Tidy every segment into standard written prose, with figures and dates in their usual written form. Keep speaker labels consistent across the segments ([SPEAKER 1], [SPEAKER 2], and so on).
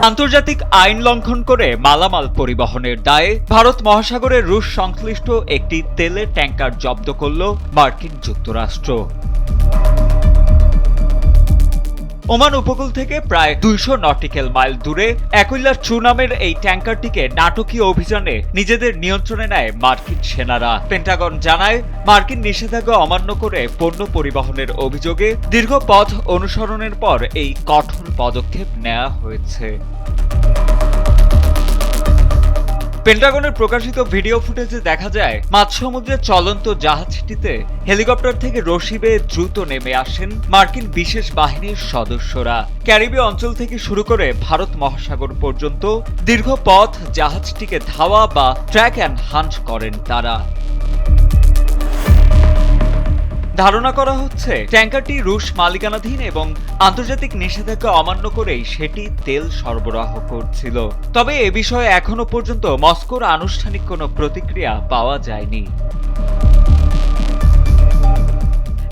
[SPEAKER 1] আন্তর্জাতিক আইন লঙ্ঘন করে মালামাল পরিবহনের দায়ে ভারত মহাসাগরে রুশ সংশ্লিষ্ট একটি তেলের ট্যাঙ্কার জব্দ করল মার্কিন যুক্তরাষ্ট্র। ওমান উপকূল থেকে প্রায় 200 নটিক্যাল মাইল দূরে অ্যাকুইলার ট্রু নামের এই ট্যাঙ্কারটিকে নাটকীয় অভিযানে নিজেদের নিয়ন্ত্রণে নেয় মার্কিন সেনারা। পেন্টাগন জানায়, মার্কিন নিষেধাজ্ঞা অমান্য করে পণ্য পরিবহনের অভিযোগে দীর্ঘ পথ অনুসরণের পর এই কঠোর পদক্ষেপ নেওয়া হয়েছে। পেন্টাগনের প্রকাশিত ভিডিও ফুটেজে দেখা যায়, মাঝ সমুদ্রে চলন্ত জাহাজটিতে হেলিকপ্টার থেকে রশি বেয়ে দ্রুত নেমে আসেন মার্কিন বিশেষ বাহিনীর সদস্যরা। ক্যারিবীয় অঞ্চল থেকে শুরু করে ভারত মহাসাগর পর্যন্ত দীর্ঘ পথ জাহাজটিকে ধাওয়া বা ট্র্যাক অ্যান্ড হান্ট করেন তারা। ধারণা করা হচ্ছে, ট্যাঙ্কারটি রুশ মালিকানাধীন এবং আন্তর্জাতিক নিষেধাজ্ঞা অমান্য করেই সেটি তেল সরবরাহ করছিল। তবে এ বিষয়ে এখনো পর্যন্ত মস্কোর আনুষ্ঠানিক কোনো প্রতিক্রিয়া পাওয়া যায়নি।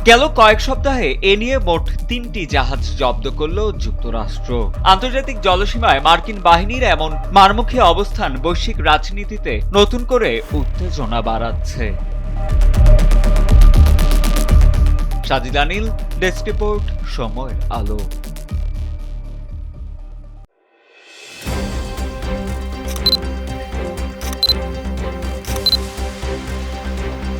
[SPEAKER 1] গেল কয়েক সপ্তাহে এ নিয়ে মোট 3টি জাহাজ জব্দ করল যুক্তরাষ্ট্র। আন্তর্জাতিক জলসীমায় মার্কিন বাহিনীর এমন মারমুখী অবস্থান বৈশ্বিক রাজনীতিতে নতুন করে উত্তেজনা বাড়াচ্ছে। সাজিদ আনিল, ডেস্ক রিপোর্ট, সময়ের আলো।